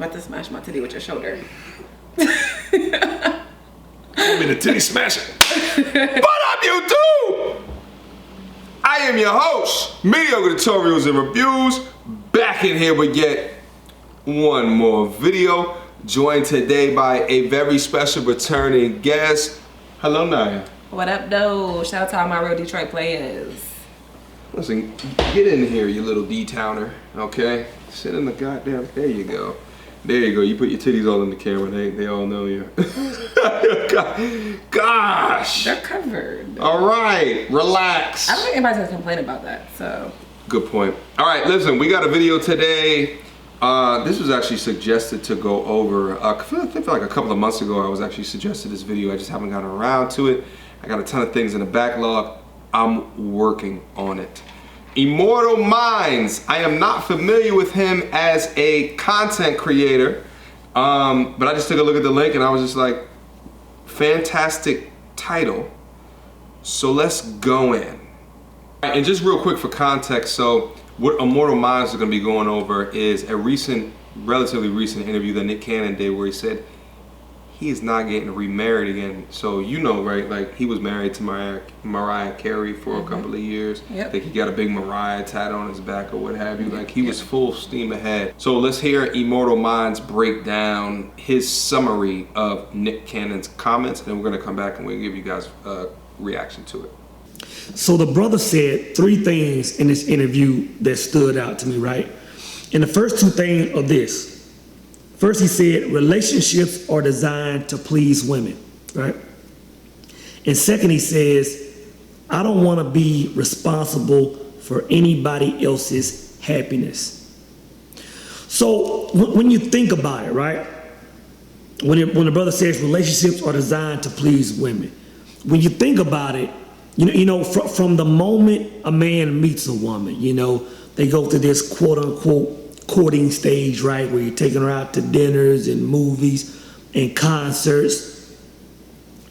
About to smash my titty with your shoulder. I'm in the titty smasher. What up, YouTube? I am your host, Mediocre Tutorials and Reviews, back in here with yet one more video, joined today by a very special returning guest. Hello, Naya. What up, though? Shout out to all my real Detroit players. Listen, get in here, you little D-towner, okay? Sit in the goddamn, there you go. There you go, you put your titties all in the camera, they all know you. Gosh! They're covered. All right, relax. I don't think anybody's gonna complain about that, so. Good point. All right, listen, we got a video today. This was actually suggested to go over, I think like a couple of months ago I was actually suggested this video. I just haven't gotten around to it. I got a ton of things in the backlog. I'm working on it. Immortal Mindz. I am not familiar with him as a content creator, but I just took a look at the link and I was just like, fantastic title. So let's go in. And just real quick for context, so what Immortal Mindz is going to be going over is a relatively recent interview that Nick Cannon did where he said he is not getting remarried again. So you know, right, like he was married to Mariah Carey for a couple of years. Yep. I think he got a big Mariah tat on his back or what have you. Like he was full steam ahead. So let's hear Immortal Mindz break down his summary of Nick Cannon's comments, and then we're going to come back and we'll give you guys a reaction to it. So the brother said three things in this interview that stood out to me, right? And the first two things are this. First, he said relationships are designed to please women, right? And second, he says, I don't want to be responsible for anybody else's happiness. So when you think about it, right? When the brother says relationships are designed to please women, when you think about it, you know, from the moment a man meets a woman, you know, they go through this quote unquote courting stage, right, where you're taking her out to dinners and movies and concerts.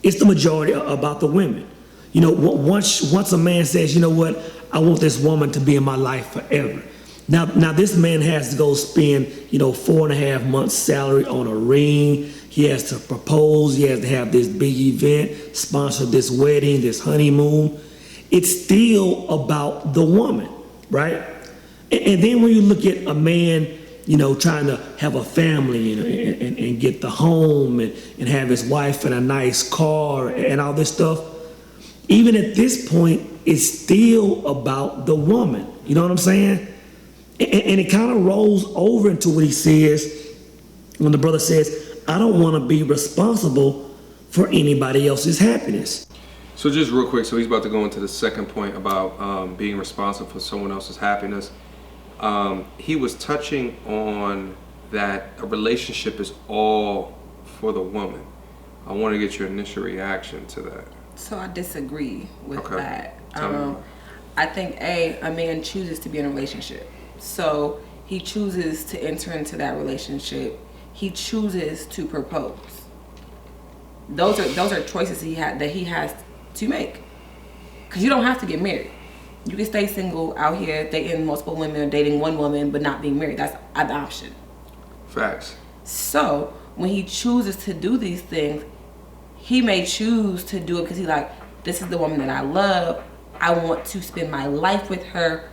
It's the majority about the women. You know, once a man says, you know what, I want this woman to be in my life forever. Now this man has to go spend, you know, 4.5 months salary on a ring. He has to propose. He has to have this big event, sponsor this wedding, this honeymoon. It's still about the woman, right? And then when you look at a man, you know, trying to have a family, you know, and get the home and have his wife in a nice car and all this stuff, even at this point, it's still about the woman. You know what I'm saying? And it kind of rolls over into what he says when the brother says, I don't want to be responsible for anybody else's happiness. So just real quick, so he's about to go into the second point about being responsible for someone else's happiness. He was touching on that a relationship is all for the woman. I want to get your initial reaction to that. So I disagree with that. Tell me. I think a man chooses to be in a relationship. So he chooses to enter into that relationship. He chooses to propose. Those are choices that he has to make. Because you don't have to get married. You can stay single out here, dating multiple women, or dating one woman, but not being married. That's an option. Facts. So when he chooses to do these things, he may choose to do it because he's like, this is the woman that I love. I want to spend my life with her.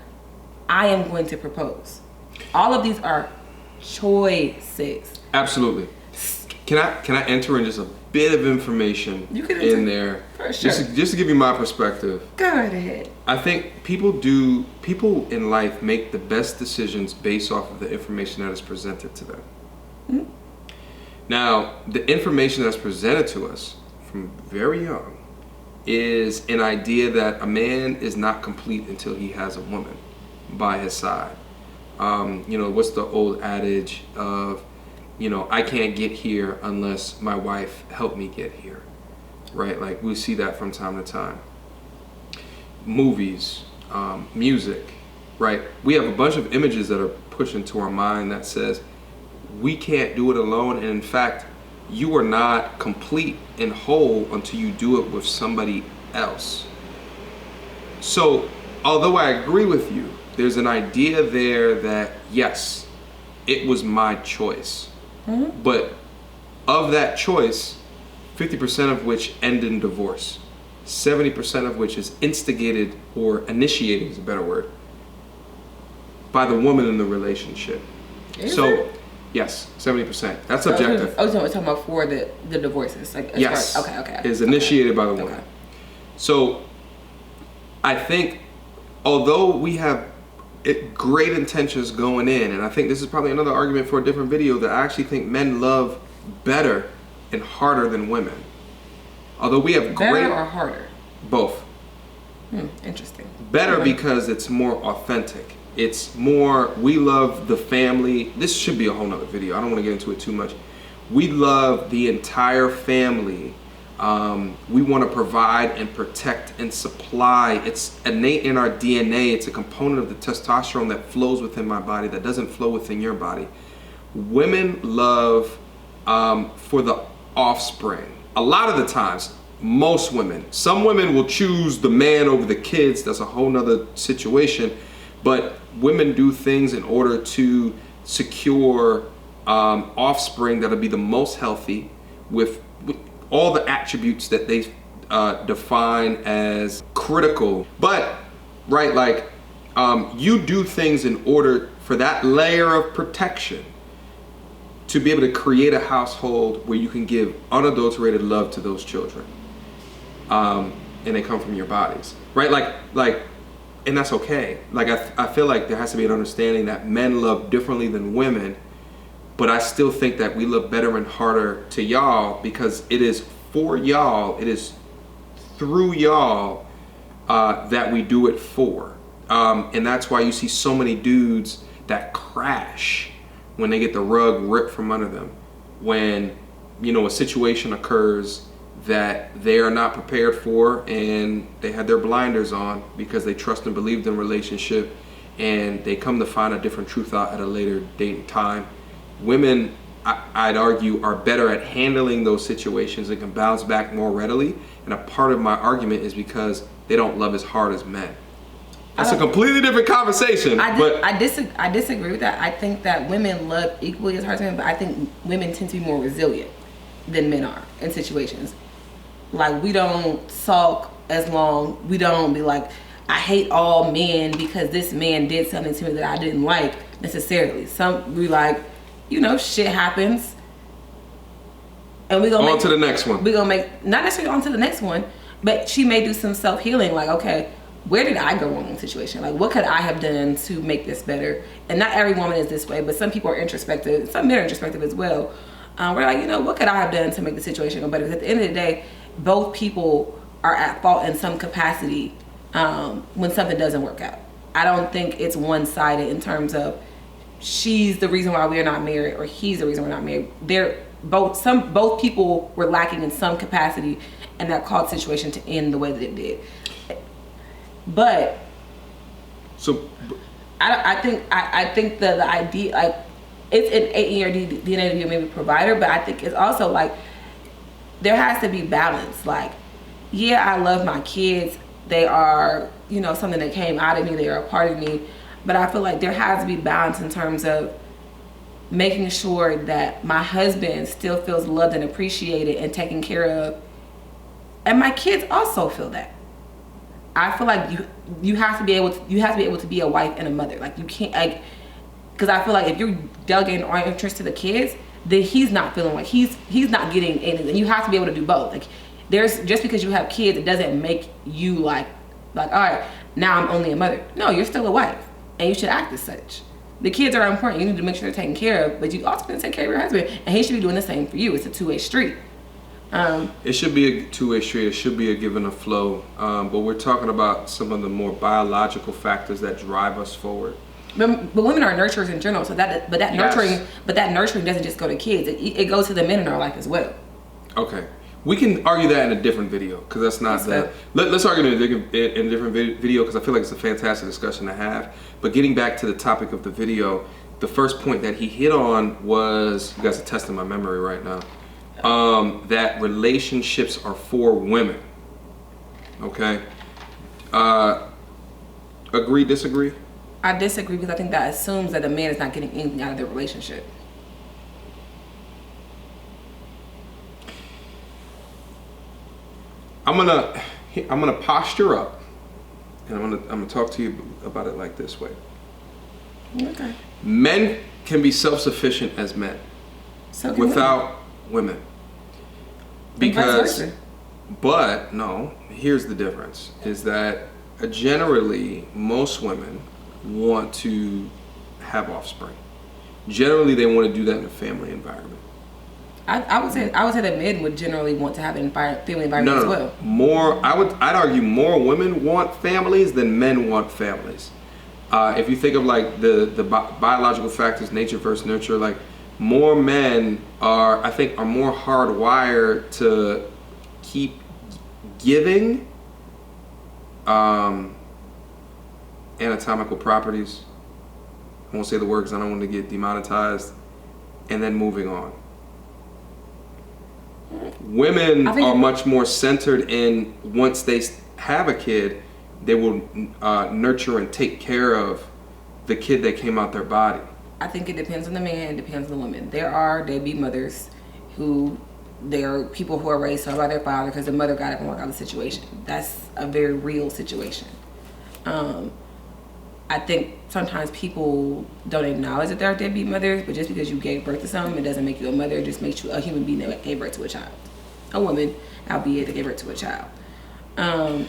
I am going to propose. All of these are choices. Absolutely. Can I enter in just a bit of information in there? For sure. Just to give you my perspective. Go ahead. I think people in life make the best decisions based off of the information that is presented to them. Mm-hmm. Now, the information that's presented to us from very young is an idea that a man is not complete until he has a woman by his side. You know, what's the old adage of, you know, I can't get here unless my wife helped me get here, right? Like we see that from time to time. Movies, music, right? We have a bunch of images that are pushed into our mind that says we can't do it alone, and in fact, you are not complete and whole until you do it with somebody else. So, although I agree with you, there's an idea there that yes, it was my choice. But of that choice, 50% of which end in divorce, 70% of which is instigated or initiated is a better word, by the woman in the relationship. Yes, 70%. That's subjective. I was talking about for the divorces. Like, yes. Okay. Is initiated by the woman. Okay. So I think although we have great intentions going in, and I think this is probably another argument for a different video, that I actually think men love better and harder than women. Although we have better or harder? Both. Interesting. Better because it's more authentic. It's more, we love the family. This should be a whole nother video. I don't want to get into it too much. We love the entire family. We want to provide and protect and supply. It's innate in our DNA. It's a component of the testosterone that flows within my body that doesn't flow within your body. Women love for the offspring. A lot of the times, most women, some women will choose the man over the kids. That's a whole nother situation. But women do things in order to secure offspring that'll be the most healthy with all the attributes that they define as critical. But, right, like, you do things in order for that layer of protection to be able to create a household where you can give unadulterated love to those children. And they come from your bodies, right? Like, and that's okay. Like, I feel like there has to be an understanding that men love differently than women, but I still think that we love better and harder to y'all because it is for y'all, it is through y'all that we do it for. And that's why you see so many dudes that crash when they get the rug ripped from under them. When, you know, a situation occurs that they are not prepared for and they had their blinders on because they trust and believed in relationship, and they come to find a different truth out at a later date and time. Women, I'd argue, are better at handling those situations and can bounce back more readily. And a part of my argument is because they don't love as hard as men. That's a completely different conversation. I disagree with that. I think that women love equally as hard as men, but I think women tend to be more resilient than men are in situations. Like, we don't sulk as long. We don't be like, I hate all men because this man did something to me that I didn't like necessarily. Some we like, you know, shit happens, and we gonna on to the next one. We gonna make, not necessarily on to the next one, but she may do some self healing. Like, okay, where did I go wrong in the situation? Like, what could I have done to make this better? And not every woman is this way, but some people are introspective. Some men are introspective as well. We're like, you know, what could I have done to make the situation go better? Because at the end of the day, both people are at fault in some capacity when something doesn't work out. I don't think it's one-sided in terms of she's the reason why we're not married or he's the reason we're not married. They're both people were lacking in some capacity, and that caused the situation to end the way that it did. But so I think the idea, like, it's in your DNA to be maybe a provider, but I think it's also like there has to be balance. Like, yeah, I love my kids. They are, you know, something that came out of me. They are a part of me. But I feel like there has to be balance in terms of making sure that my husband still feels loved and appreciated and taken care of. And my kids also feel that. I feel like you have to be able to be a wife and a mother. Like, you can't, like, because I feel like if you're delegating all your interest to the kids, then he's not feeling like he's not getting anything. You have to be able to do both. Like, there's, just because you have kids, it doesn't make you like all right, now I'm only a mother. No, you're still a wife, and you should act as such. The kids are important. You need to make sure they're taken care of, but you also need to take care of your husband, and he should be doing the same for you. It's a two-way street. It should be a two-way street. It should be a give and a flow. But we're talking about some of the more biological factors that drive us forward. But women are nurturers in general, so that nurturing doesn't just go to kids. It goes to the men in our life as well. Okay, we can argue that in a different video because that's not the. Let's argue in a different video because I feel like it's a fantastic discussion to have. But getting back to the topic of the video, the first point that he hit on was, you guys are testing my memory right now, that relationships are for women. Okay, agree, disagree? I disagree because I think that assumes that a man is not getting anything out of their relationship. I'm gonna posture up, and I'm gonna talk to you about it like this way. Okay. Men can be self-sufficient as men, So can without women. Because, versa. but no, here's the difference: is that generally most women want to have offspring. Generally, they want to do that in a family environment. I would say that men would generally want to have an family environment as well. More, I'd argue more women want families than men want families. If you think of like the biological factors, nature versus nurture, like more men are more hardwired to keep giving anatomical properties. I won't say the word because I don't want to get demonetized, and then moving on. Women are much more centered in, once they have a kid, they will nurture and take care of the kid that came out their body. I think it depends on the man, it depends on the woman. There are deadbeat mothers there are people who are raised so by their father because the mother got up and worked out the situation. That's a very real situation. I think sometimes people don't acknowledge that they're deadbeat mothers, but just because you gave birth to something, it doesn't make you a mother. It just makes you a human being that gave birth to a child. A woman, albeit, that gave birth to a child. I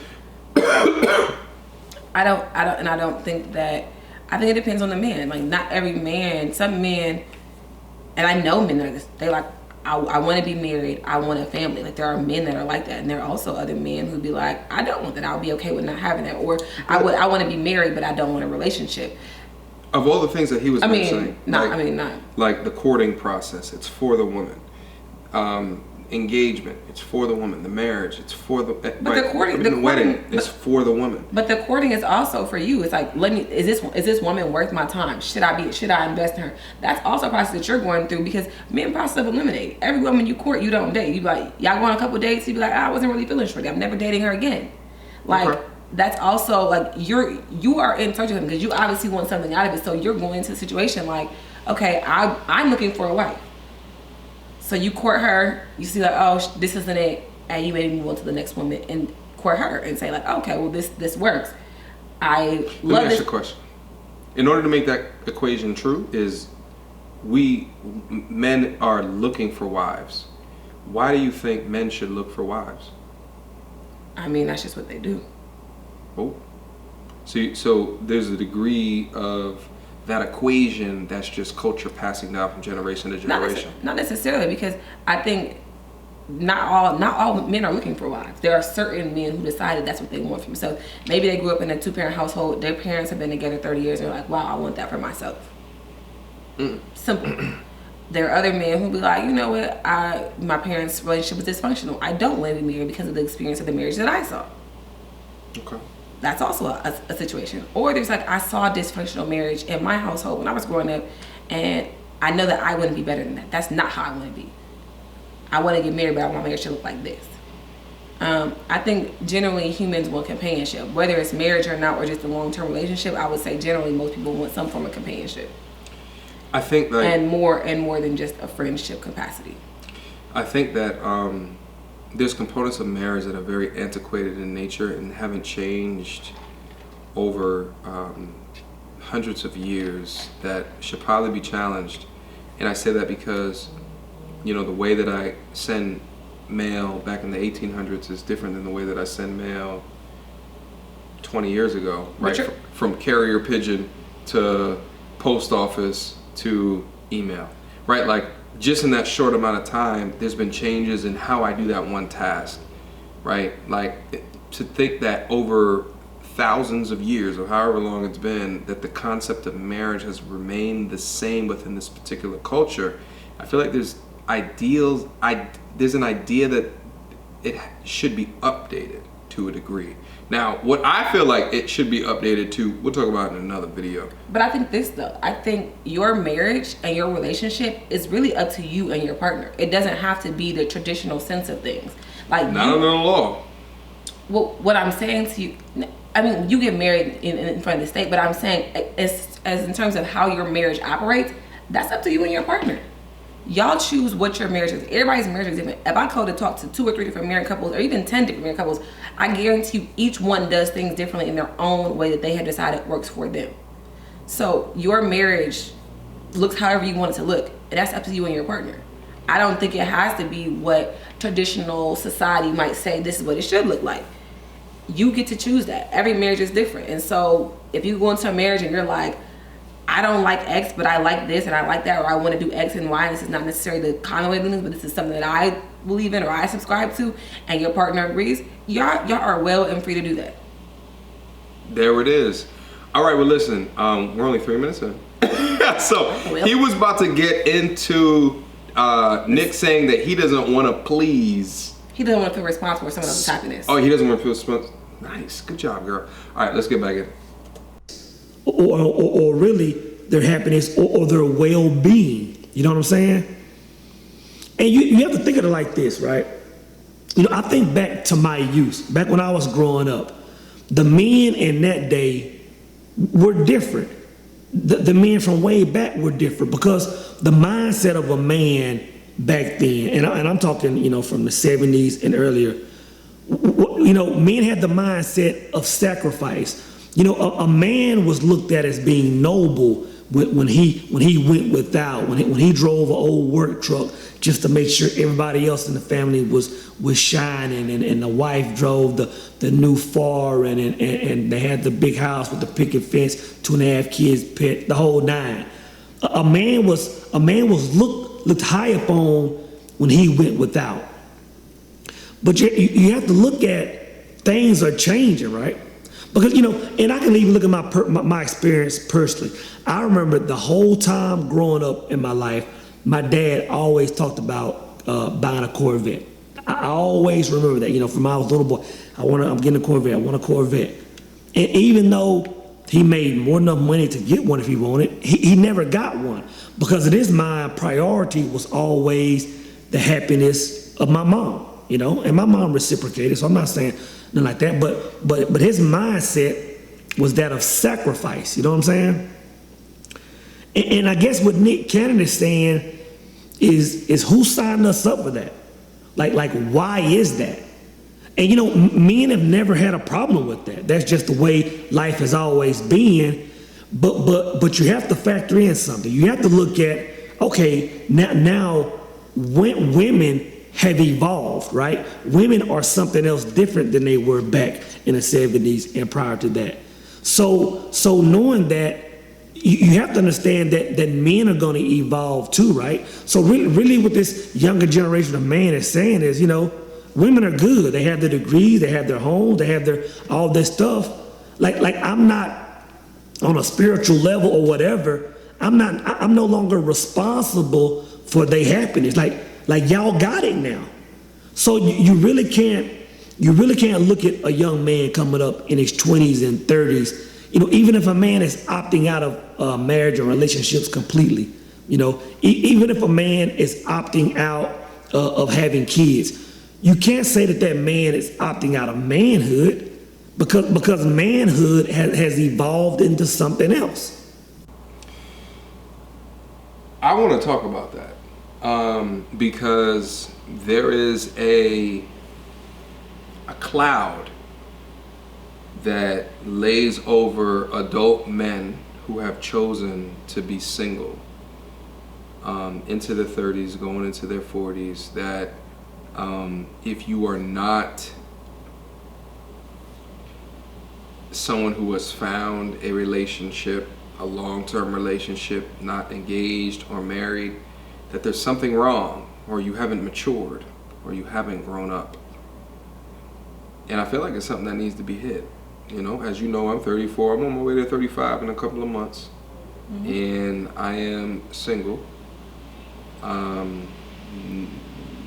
think it depends on the man. Like, not every man, some men, and I know men that they like, I want to be married, I want a family. Like, there are men that are like that, and there are also other men who be like, I don't want that, I'll be okay with not having that, or I want to be married, but I don't want a relationship. Of all the things that he was mentioning, like the courting process, it's for the woman. Engagement, it's for the woman. The marriage, it's for the. But the wedding is for the woman. But the courting is also for you. It's like, is this woman worth my time? Should I invest in her? That's also a process that you're going through, because men process of eliminate. Every woman you court, you don't date. You be like, y'all go on a couple dates, you be like, I wasn't really feeling shorty, I'm never dating her again. Like, okay. That's also like, you are in search of him because you obviously want something out of it. So you're going into the situation like, okay, I'm looking for a wife. So you court her, you see like, oh, this isn't it, and you maybe move on to the next woman and court her and say like, okay, well this works. Let me ask you a question. In order to make that equation true, is men are looking for wives. Why do you think men should look for wives? I mean, that's just what they do. Oh, so there's a degree of that equation that's just culture passing down from generation to generation. Not necessarily, because I think not all men are looking for wives. There are certain men who decided that's what they want for themselves. Maybe they grew up in a 2-parent household. Their parents have been together 30 years, and they're like, wow, I want that for myself. Simple. There are other men who be like, you know what, my parents' relationship was dysfunctional. I don't want to be married because of the experience of the marriage that I saw. Okay. That's also a situation. Or there's like, I saw a dysfunctional marriage in my household when I was growing up, and I know that I wouldn't be better than that. That's not how I want to be. I want to get married, but I want my marriage to look like this. I think generally humans want companionship, whether it's marriage or not, or just a long-term relationship. I would say generally most people want some form of companionship. I think that, and more than just a friendship capacity. I think that there's components of marriage that are very antiquated in nature and haven't changed over hundreds of years that should probably be challenged. And I say that because, you know, the way that I send mail back in the 1800s is different than the way that I send mail 20 years ago, right? From carrier pigeon to post office to email, right? Like, just in that short amount of time, there's been changes in how I do that one task, right? Like, to think that over thousands of years, or however long it's been, that the concept of marriage has remained the same within this particular culture, I feel like there's an idea that it should be updated to a degree. Now, what I feel like it should be updated to, we'll talk about in another video. But I think this though, I think your marriage and your relationship is really up to you and your partner. It doesn't have to be the traditional sense of things. Like, not under the law. Well, what I'm saying to you, I mean, you get married in front of the state, but I'm saying as in terms of how your marriage operates, that's up to you and your partner. Y'all choose what your marriage is. Everybody's marriage is different. If I go to talk to 2 or 3 different married couples, or even 10 different married couples, I guarantee you each one does things differently in their own way that they have decided works for them. So your marriage looks however you want it to look, and that's up to you and your partner. I don't think it has to be what traditional society might say this is what it should look like. You get to choose that. Every marriage is different. And so if you go into a marriage and you're like, I don't like X, but I like this and I like that, or I want to do X and Y, and this is not necessarily the common way of doing things, but this is something that I believe in or I subscribe to, and your partner agrees, y'all are well and free to do that. There it is. All right, well, listen, we're only 3 minutes in. So he was about to get into Nick saying that he doesn't want to please. He doesn't want to feel responsible for someone else's happiness. Oh, he doesn't want to feel responsible. Nice, good job, girl. All right, let's get back in. Or really their happiness or their well-being. You know what I'm saying? And you have to think of it like this, right? You know, I think back to my youth, back when I was growing up. The men in that day were different. The men from way back were different because the mindset of a man back then, and I'm talking, you know, from the 70s and earlier, you know, men had the mindset of sacrifice. You know, a man was looked at as being noble when he went without, when he drove an old work truck just to make sure everybody else in the family was shining, and the wife drove the new foreign, and they had the big house with the picket fence, 2.5 kids, pet, the whole nine. A man was looked high upon when he went without. But you have to look at things are changing, right? Because, you know, and I can even look at my experience personally. I remember the whole time growing up in my life, my dad always talked about buying a Corvette. I always remember that, you know, from when I was a little boy. I'm getting a Corvette. I want a Corvette. And even though he made more than enough money to get one if he wanted, he never got one because in his mind, priority was always the happiness of my mom, you know, and my mom reciprocated, so I'm not saying nothing like that, but his mindset was that of sacrifice, you know what I'm saying? And I guess what Nick Cannon is saying is who signed us up for that? Like why is that? And you know, men have never had a problem with that. That's just the way life has always been. But you have to factor in something. You have to look at, okay, now women have evolved, right? Women are something else different than they were back in the 70s and prior to that. So knowing that, you have to understand that men are going to evolve too, right? So really what this younger generation of man is saying is, you know, women are good. They have their degrees, they have their homes, they have their all this stuff. Like I'm not on a spiritual level or whatever. I'm no longer responsible for their happiness. Like y'all got it now. So you really can't look at a young man coming up in his 20s and 30s. You know, even if a man is opting out of marriage or relationships completely, you know, even if a man is opting out of having kids, you can't say that man is opting out of manhood because manhood has evolved into something else. I want to talk about that because there is a cloud that lays over adult men who have chosen to be single into their 30s, going into their 40s, that if you are not someone who has found a relationship, a long-term relationship, not engaged or married, that there's something wrong, or you haven't matured, or you haven't grown up. And I feel like it's something that needs to be hit. You know, as you know, I'm 34. I'm on my way to 35 in a couple of months. Mm-hmm. And I am single.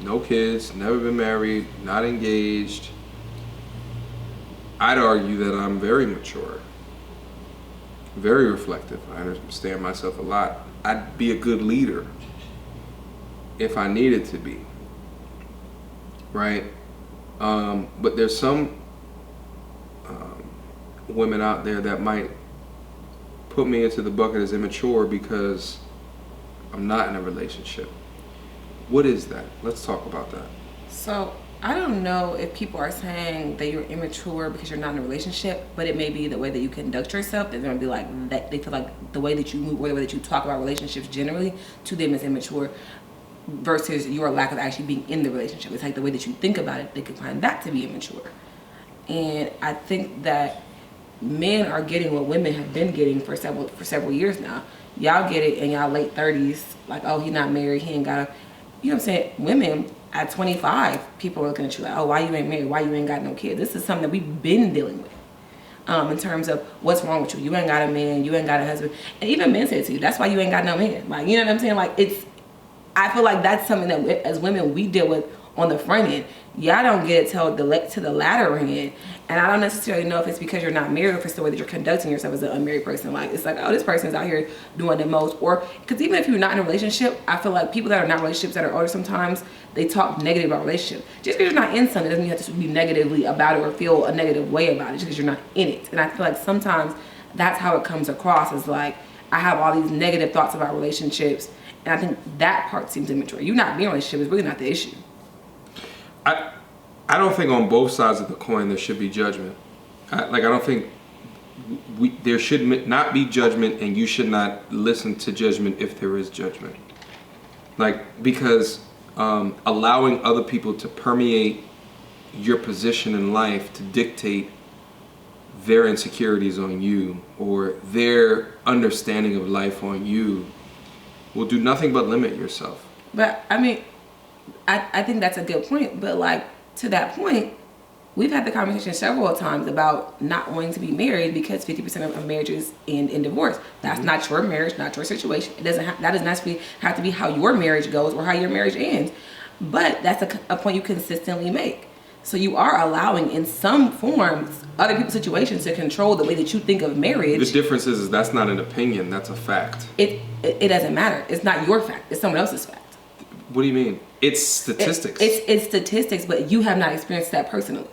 No kids, never been married, not engaged. I'd argue that I'm very mature, very reflective. I understand myself a lot. I'd be a good leader if I needed to be, right? But there's some women out there that might put me into the bucket as immature because I'm not in a relationship. What is that? Let's talk about that. So I don't know if people are saying that you're immature because you're not in a relationship, but it may be the way that you conduct yourself. They're gonna be like that. They feel like the way that you move or the way that you talk about relationships generally to them is immature, versus your lack of actually being in the relationship. It's like the way that you think about it. They could find that to be immature. And I think that men are getting what women have been getting for several years now. Y'all get it in y'all late 30s, like, oh, he not married, he ain't got a, you know what I'm saying? Women at 25, people are looking at you like, oh, why you ain't married? Why you ain't got no kids? This is something that we've been dealing with. In terms of what's wrong with you. You ain't got a man, you ain't got a husband. And even men say it to you, that's why you ain't got no man. Like, you know what I'm saying? Like, I feel like that's something that as women we deal with on the front end. Y'all don't get it till to the latter end. And I don't necessarily know if it's because you're not married or if it's the way that you're conducting yourself as an unmarried person. Like, it's like, oh, this person's out here doing the most. Or, because even if you're not in a relationship, I feel like people that are not in relationships that are older sometimes, they talk negative about relationships. Just because you're not in something doesn't mean you have to be negatively about it or feel a negative way about it just because you're not in it. And I feel like sometimes that's how it comes across, is like, I have all these negative thoughts about relationships. And I think that part seems immature. You not being in a relationship is really not the issue. I don't think on both sides of the coin there should be judgment. I don't think there should not be judgment, and you should not listen to judgment if there is judgment. Like, because allowing other people to permeate your position in life to dictate their insecurities on you or their understanding of life on you will do nothing but limit yourself. But I mean, I think that's a good point. But like, to that point, we've had the conversation several times about not wanting to be married because 50% of marriages end in divorce. That's not your marriage, not your situation. It doesn't that doesn't necessarily have to be how your marriage goes or how your marriage ends. But that's a point you consistently make. So you are allowing, in some forms, other people's situations to control the way that you think of marriage. The difference is that's not an opinion, that's a fact. It doesn't matter. It's not your fact. It's someone else's fact. What do you mean? It's statistics. It's statistics, but you have not experienced that personally.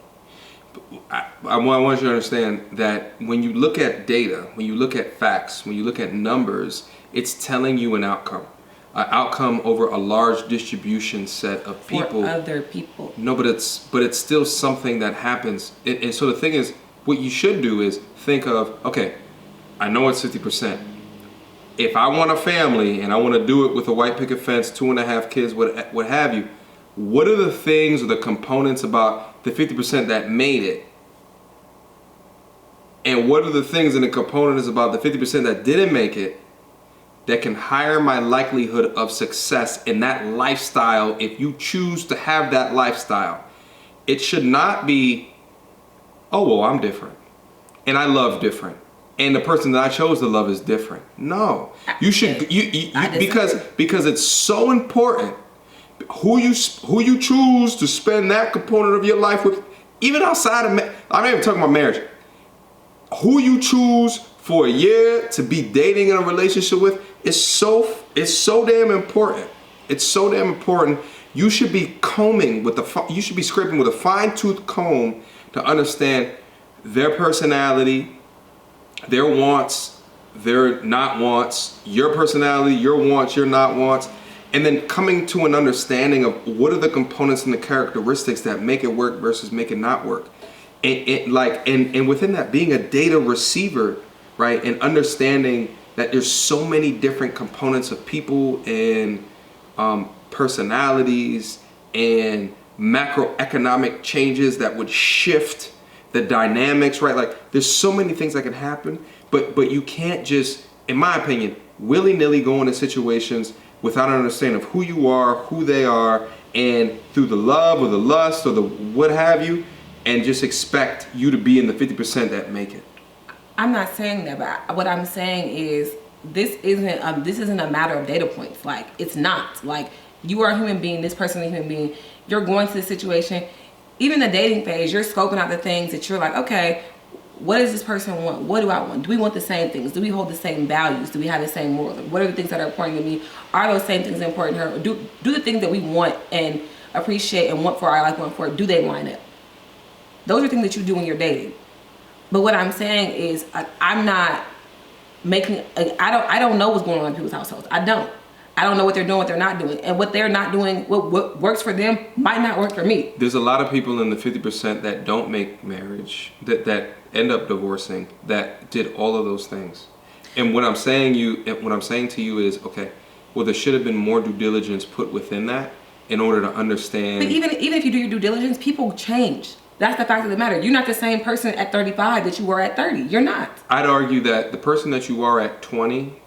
I want you to understand that when you look at data, when you look at facts, when you look at numbers, it's telling you an outcome over a large distribution set of people. For other people. No, but it's still something that happens. And so the thing is, what you should do is think of, okay, I know it's 50%. If I want a family and I want to do it with a white picket fence, 2.5 kids, what have you, what are the things or the components about the 50% that made it? And what are the things and the components about the 50% that didn't make it that can higher my likelihood of success in that lifestyle if you choose to have that lifestyle? It should not be, oh, well, I'm different and I love different, and the person that I chose to love is different. No, you should because it's so important who you choose to spend that component of your life with, even outside of I'm not even talking about marriage. Who you choose for a year to be dating in a relationship with is so damn important. It's so damn important. You should be scraping with a fine-tooth comb to understand their personality, their wants, their not wants, your personality, your wants, your not wants, and then coming to an understanding of what are the components and the characteristics that make it work versus make it not work. And within that, being a data receiver, right, and understanding that there's so many different components of people and personalities and macroeconomic changes that would shift the dynamics, right? Like, there's so many things that can happen, but you can't just, in my opinion, willy-nilly go into situations without an understanding of who you are, who they are, and through the love or the lust or the what have you, and just expect you to be in the 50% that make it. I'm not saying that, but what I'm saying is this isn't a matter of data points. Like, it's not. Like, you are a human being, this person is a human being. You're going to the situation, even the dating phase, you're scoping out the things that you're like, okay, what does this person want? What do I want? Do we want the same things? Do we hold the same values? Do we have the same morals? What are the things that are important to me? Are those same things important to her? Do the things that we want and appreciate and want for our life, want for it, do they line up? Those are things that you do when you're dating. But what I'm saying is, I'm not making, I don't know what's going on in people's households. I don't. I don't know what they're doing, what they're not doing. And what they're not doing, what works for them might not work for me. There's a lot of people in the 50% that don't make marriage, that end up divorcing, that did all of those things. And what I'm saying to you is, okay, well, there should have been more due diligence put within that in order to understand. But even if you do your due diligence, people change. That's the fact of the matter. You're not the same person at 35 that you were at 30. You're not. I'd argue that the person that you are at 20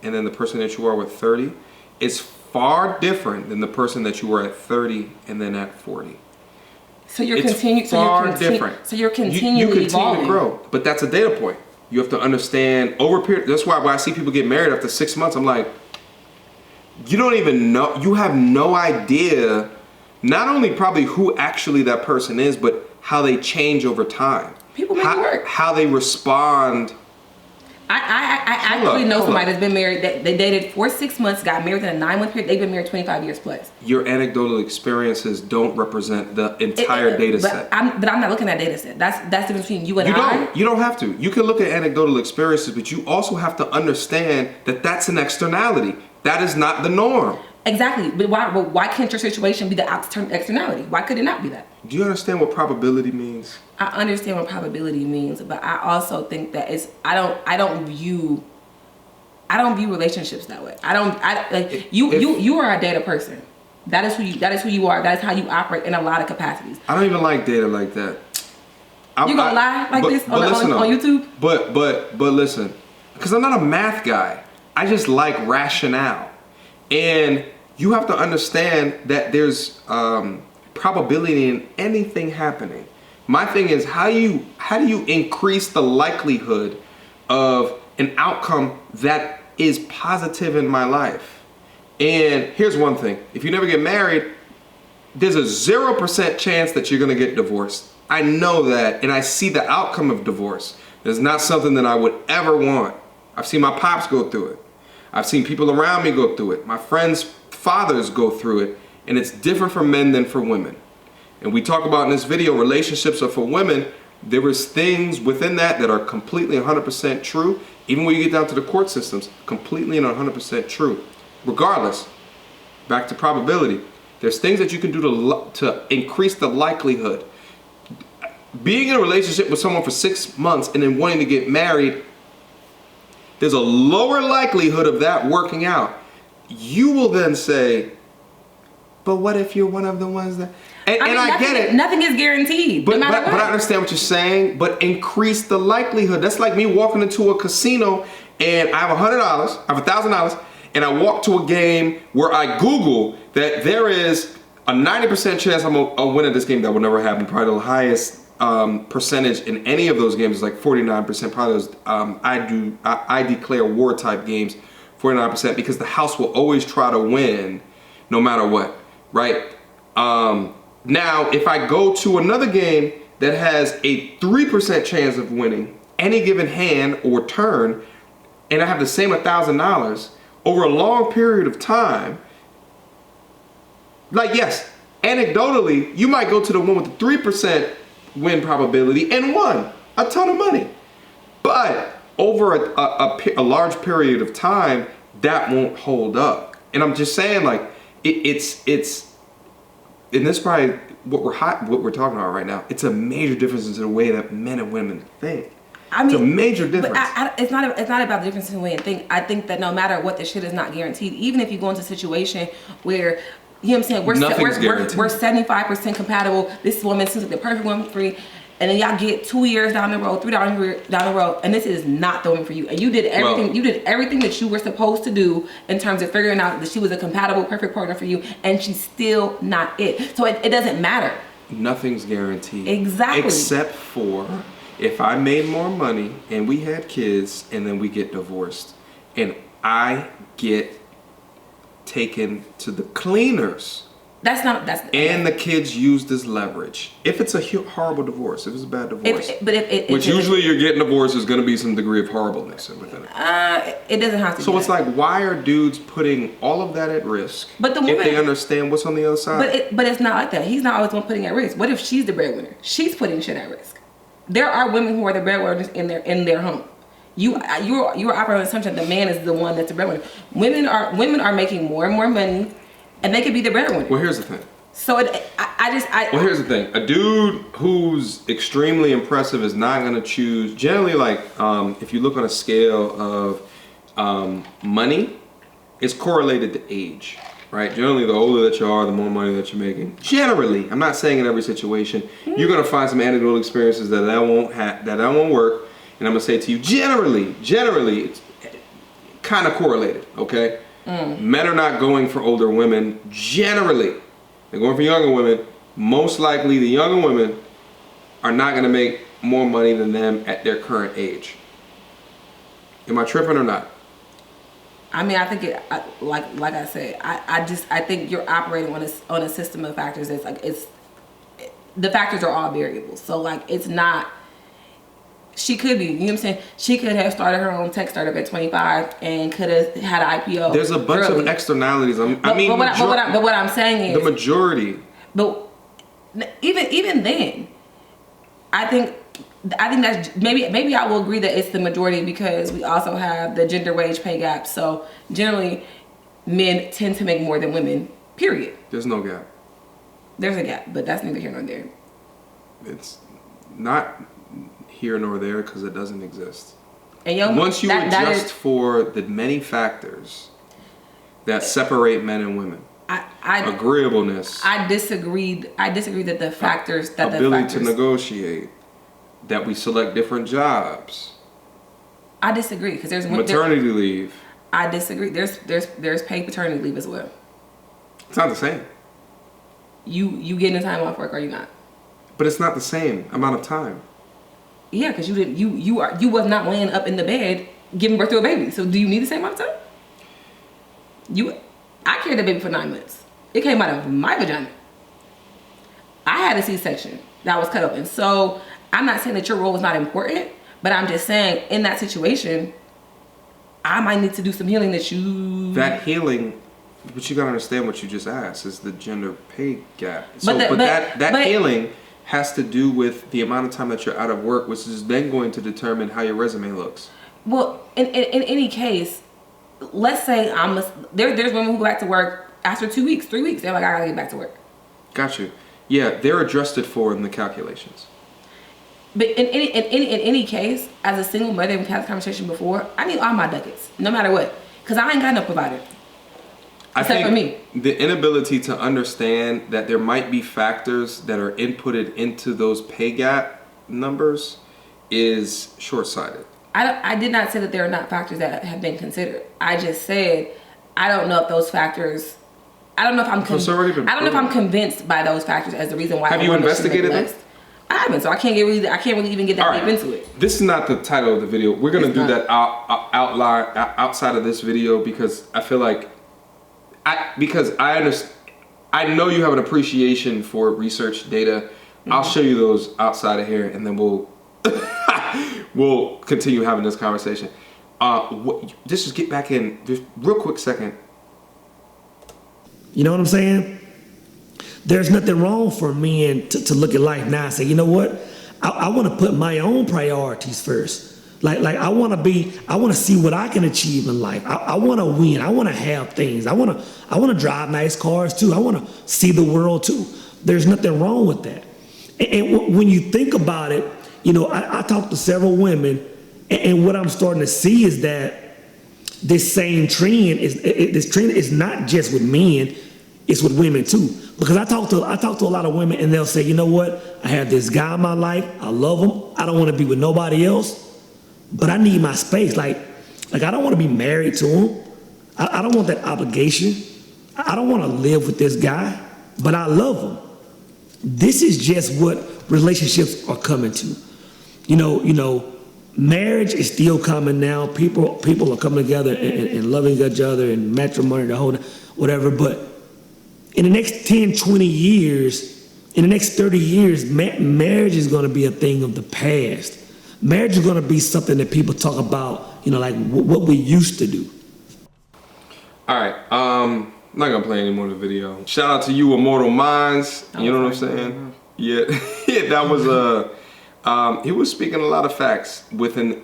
and then the person that you are with 30 is far different than the person that you were at 30 and then at 40. So you're different. So you're continually you continue evolving. to grow, but that's a data point. You have to understand over a period. That's why when I see people get married after 6 months, I'm like, you don't even know. You have no idea, not only probably who actually that person is, but how they change over time. People make it work. How they respond. I actually know somebody that's been married, that they dated for 6 months, got married in a 9-month period. They've been married 25 years plus. Your anecdotal experiences don't represent the entire data set. But I'm not looking at data set. That's the difference between you and I. You don't have to. You can look at anecdotal experiences, but you also have to understand that that's an externality. That is not the norm. Exactly. But why can't your situation be the externality? Why could it not be that? Do you understand what probability means? I understand what probability means, but I also think that I don't view relationships that way. You are a data person. That is who you are. That is how you operate in a lot of capacities. I don't even like data like that. You gonna lie like this on YouTube? But listen, because I'm not a math guy. I just like rationale. And you have to understand that there's probability in anything happening. My thing is, how do you increase the likelihood of an outcome that is positive in my life? And here's one thing. If you never get married, there's a 0% chance that you're gonna get divorced. I know that, and I see the outcome of divorce. It's not something that I would ever want. I've seen my pops go through it. I've seen people around me go through it. My friends' fathers go through it, and it's different for men than for women. And we talk about in this video, relationships are for women. There is things within that are completely 100% true. Even when you get down to the court systems, completely and 100% true. Regardless, back to probability, there's things that you can do to increase the likelihood. Being in a relationship with someone for 6 months and then wanting to get married, there's a lower likelihood of that working out. You will then say, but what if you're one of the ones that... And I get it. Nothing is guaranteed. But no matter what. I understand what you're saying, but increase the likelihood. That's like me walking into a casino and I have $100, I have $1,000, and I walk to a game where I Google that there is a 90% chance I'm a win at this game. That will never happen. Probably the highest percentage in any of those games is like 49%. Probably those I declare war type games, 49%, because the house will always try to win no matter what, right? Now, if I go to another game that has a 3% chance of winning any given hand or turn, and I have the same $1,000 over a long period of time, like, yes, anecdotally, you might go to the one with the 3% win probability and won a ton of money. But over a large period of time, that won't hold up. And I'm just saying, like, it's and this is probably what we're talking about right now. It's a major difference in the way that men and women think. I mean, it's a major difference. But it's not about the difference in the way you think. I think that no matter what, the shit is not guaranteed. Even if you go into a situation where, you know what I'm saying, we're 75% compatible. This woman seems like the perfect woman for you. And then y'all get 2 years down the road, 3 years down the road, and this is not the woman for you. And you did everything. You did everything that you were supposed to do in terms of figuring out that she was a compatible, perfect partner for you, and she's still not it. So it doesn't matter. Nothing's guaranteed. Exactly. Except for if I made more money and we had kids, and then we get divorced, and I get taken to the cleaners. And the kids used as leverage. If it's a horrible divorce, if it's a bad divorce, which usually you're getting divorced, there's going to be some degree of horribleness within it. It doesn't have to. So it's like, why are dudes putting all of that at risk? But the woman, if they understand what's on the other side. But it's not like that. He's not always the one putting at risk. What if she's the breadwinner? She's putting shit at risk. There are women who are the breadwinners in their home. You are operating on the assumption that the man is the one that's the breadwinner. Women are making more and more money, and they could be the breadwinner. Well, here's the thing. So Well, here's the thing. A dude who's extremely impressive is not gonna choose. Generally, like if you look on a scale of money, it's correlated to age, right? Generally, the older that you are, the more money that you're making. Generally, I'm not saying in every situation. You're gonna find some anecdotal experiences that won't work. And I'm gonna say to you, generally, it's kind of correlated, okay? Men are not going for older women, generally. They're going for younger women. Most likely, the younger women are not gonna make more money than them at their current age. Am I tripping or not? I mean, I think like I said, I think you're operating on a system of factors that's like the factors are all variables. So like it's not. She could be, you know what I'm saying? She could have started her own tech startup at 25 and could have had an IPO. There's a bunch of externalities. But what I'm saying is the majority. But even then, I think that's maybe I will agree that it's the majority because we also have the gender wage pay gap. So generally, men tend to make more than women. Period. There's no gap. There's a gap, but that's neither here nor there. It's not here nor there because it doesn't exist. And once you adjust for the many factors that separate men and women, agreeableness, I disagree that the factors ability to negotiate, that we select different jobs. I disagree because there's maternity leave. I disagree. There's paid paternity leave as well. It's not the same. You getting a time off work or you not? But it's not the same amount of time. Yeah, because you was not laying up in the bed giving birth to a baby. So do you need the same amount of time? I carried the baby for 9 months. It came out of my vagina. I had a C-section that was cut open. So I'm not saying that your role was not important, but I'm just saying in that situation, I might need to do some healing that healing, but you gotta understand what you just asked is the gender pay gap. So, that healing has to do with the amount of time that you're out of work, which is then going to determine how your resume looks. Well, in any case, let's say there's women who go back to work after 2 weeks, 3 weeks. They're like, I gotta get back to work. Got you. Yeah, they're adjusted for in the calculations. But in any case, as a single mother, we've had this conversation before, I need all my ducats, no matter what. Because I ain't got no provider. Except for me. The inability to understand that there might be factors that are inputted into those pay gap numbers is short-sighted. I did not say that there are not factors that have been considered. I just said I don't know if those factors. I don't know if I'm convinced by those factors as the reason why. Have you investigated them? I haven't, so I can't really even get that deep into it. This is not the title of the video. We're gonna do that outside of this video because I feel like I know you have an appreciation for research data. Mm-hmm. I'll show you those outside of here, and then we'll we'll continue having this conversation. Just get back in just real quick second. You know what I'm saying? There's nothing wrong for men to look at life now and say, you know what? I want to put my own priorities first. Like I want to see what I can achieve in life. I want to win. I want to have things. I want to drive nice cars too. I want to see the world too. There's nothing wrong with that. And when you think about it, you know, I talked to several women, and what I'm starting to see is that this same trend is not just with men, it's with women too. Because I talk to a lot of women, and they'll say, you know what? I have this guy in my life. I love him. I don't want to be with nobody else, but I need my space. Like I don't want to be married to him. I don't want that obligation. I don't want to live with this guy, but I love him. This is just what relationships are coming to. You know, marriage is still coming now. People are coming together and loving each other and matrimony, the whole whatever. But in the next 10, 20 years, in the next 30 years, marriage is going to be a thing of the past. Marriage is going to be something that people talk about, you know, like what we used to do. All right. I'm not going to play any more of the video. Shout out to you, Immortal Mindz. You know what I'm saying? Yeah. That was He was speaking a lot of facts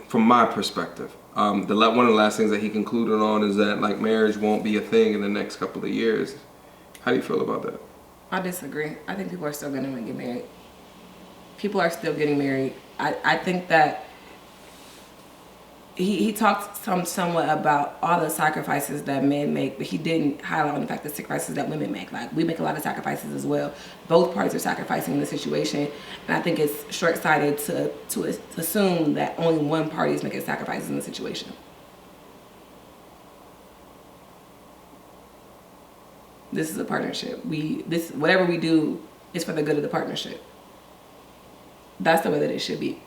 from my perspective. One of the last things that he concluded on is that like marriage won't be a thing in the next couple of years. How do you feel about that? I disagree. I think people are still going to get married. People are still getting married. I think that he talked somewhat about all the sacrifices that men make, but he didn't highlight on the fact the sacrifices that women make. Like, we make a lot of sacrifices as well. Both parties are sacrificing in the situation, and I think it's short-sighted to assume that only one party is making sacrifices in the situation. This is a partnership. Whatever we do is for the good of the partnership. That's the way that it should be.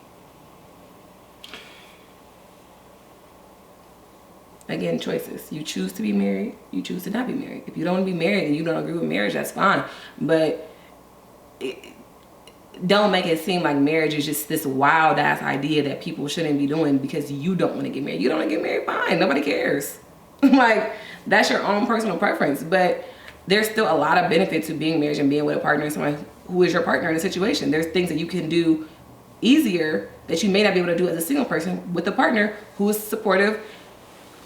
Again, choices. You choose to be married, you choose to not be married. If you don't want to be married and you don't agree with marriage, that's fine. But don't make it seem like marriage is just this wild ass idea that people shouldn't be doing because you don't want to get married. You don't want to get married, fine. Nobody cares. Like, that's your own personal preference. But there's still a lot of benefit to being married and being with a partner and someone who is your partner in a situation. There's things that you can do easier that you may not be able to do as a single person with a partner who is supportive.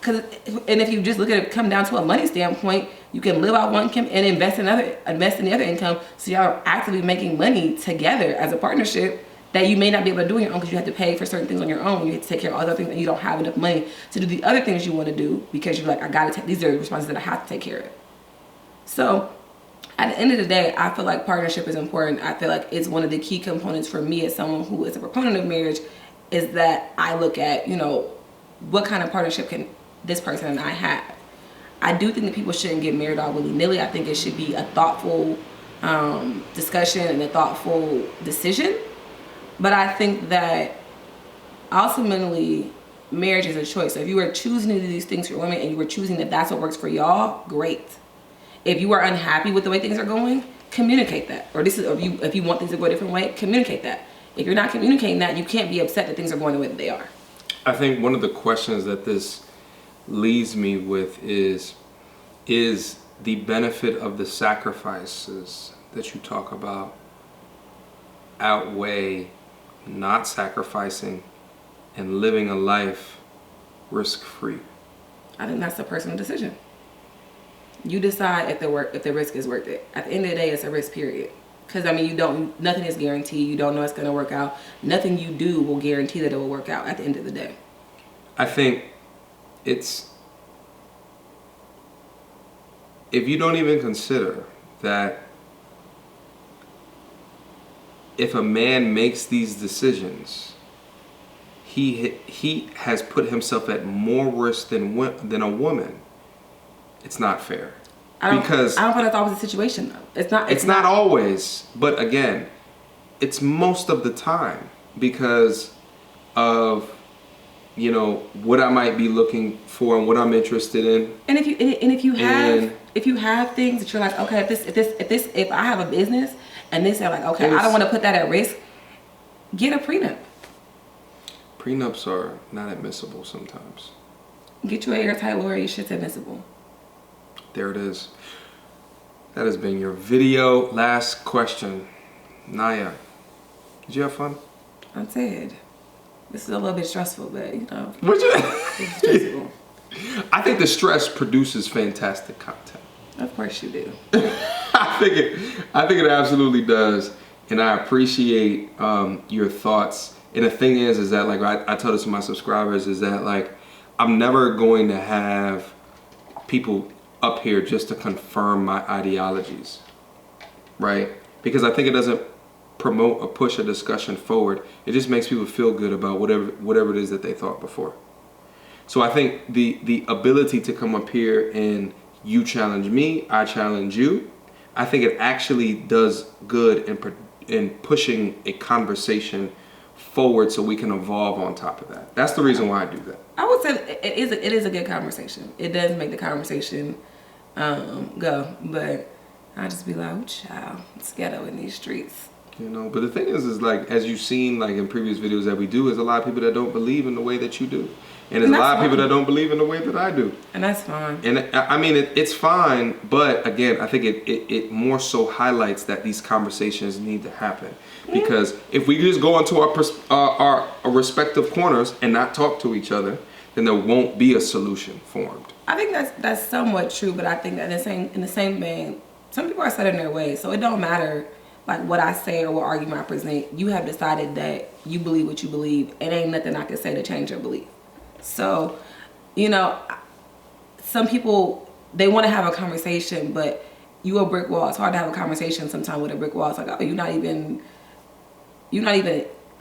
And if you just look at it, come down to a money standpoint, you can live out one income and invest in the other income. So y'all are actively making money together as a partnership that you may not be able to do on your own because you have to pay for certain things on your own. You have to take care of other things and you don't have enough money to do the other things you want to do because you're like, these are responsibilities that I have to take care of. So at the end of the day, I feel like partnership is important. I feel like it's one of the key components for me as someone who is a proponent of marriage, is that I look at, what kind of partnership can this person and I have. I do think that people shouldn't get married all willy-nilly. I think it should be a thoughtful discussion and a thoughtful decision. But I think that ultimately marriage is a choice. So if you are choosing to do these things for women and you were choosing that that's what works for y'all, great. If you are unhappy with the way things are going, communicate that. Or if you want things to go a different way, communicate that. If you're not communicating that, you can't be upset that things are going the way that they are. I think one of the questions that this leaves me with is the benefit of the sacrifices that you talk about outweigh not sacrificing and living a life risk-free? I think that's a personal decision. You decide if the risk is worth it. At the end of the day, it's a risk, period. Because nothing is guaranteed. You don't know it's going to work out. Nothing you do will guarantee that it will work out at the end of the day. I think if you don't even consider that if a man makes these decisions, he has put himself at more risk than a woman, it's not fair. I don't feel that's always the situation though. It's not always, but again, it's most of the time because of what I might be looking for and what I'm interested in. And if you have things that you're like, okay, if I have a business and they say like, okay, I don't want to put that at risk, get a prenup. Prenups are not admissible sometimes. Get you an airtight lawyer, your shit's admissible. There it is. That has been your video. Last question. Naya, did you have fun? I did. This is a little bit stressful, but it's stressful. I think the stress produces fantastic content. Of course you do. I think it absolutely does, and I appreciate your thoughts. And the thing is that like I tell this to my subscribers is that like I'm never going to have people up here just to confirm my ideologies, right? Because I think it doesn't promote or push a discussion forward. It just makes people feel good about whatever it is that they thought before. So I think the ability to come up here and you challenge me, I challenge you, I think it actually does good in pushing a conversation forward so we can evolve on top of that. That's the reason why I do that. I would say it is a good conversation. It does make the conversation go, but I just be like, oh, child, it's ghetto in these streets. You know, but the thing is like, as you've seen, like in previous videos that we do, there's a lot of people that don't believe in the way that you do. And there's a lot of people that don't believe in the way that I do. And that's fine. And I mean, it's fine, but again, I think it more so highlights that these conversations need to happen. Because if we just go into our respective corners and not talk to each other, then there won't be a solution formed. I think that's somewhat true, but I think that in the same vein, some people are set in their ways, so it don't matter like what I say or what argument I present. You have decided that you believe what you believe. It ain't nothing I can say to change your belief. So, you know, some people, they want to have a conversation, but you a brick wall. It's hard to have a conversation sometimes with a brick wall. It's like, oh, you're not even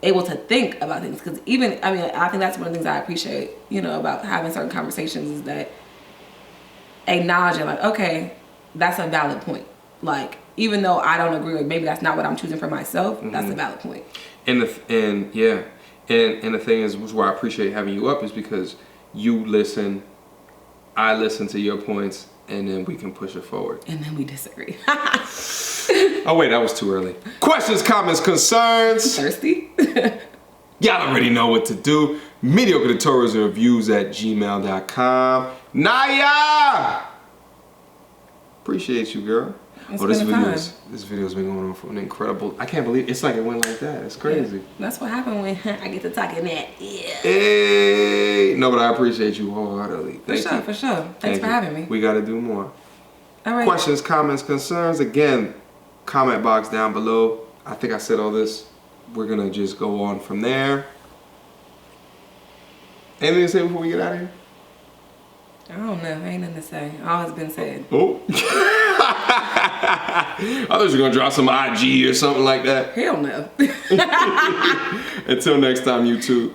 able to think about things. Because I think that's one of the things I appreciate, you know, about having certain conversations is that acknowledging like, okay, that's a valid point. Like, even though I don't agree with, maybe that's not what I'm choosing for myself, that's a valid point. And the thing is, why I appreciate having you up is because you listen, I listen to your points, and then we can push it forward. And then we disagree. Oh wait, that was too early. Questions, comments, concerns. Thirsty? Y'all already know what to do. Mediocre tutorials and reviews at gmail.com. Naya! Appreciate you, girl. This video's been going on for an incredible. I can't believe it's like it went like that. It's crazy. Yeah, that's what happened when I get to talking that. Yeah. Hey, no, but I appreciate you wholeheartedly. For sure. Thanks for having me. We got to do more. All right. Questions, comments, concerns. Again, comment box down below. I think I said all this. We're gonna just go on from there. Anything to say before we get out of here? I don't know. Ain't nothing to say. All has been said. Oh. I thought you were going to drop some IG or something like that. Hell no. Until next time, YouTube.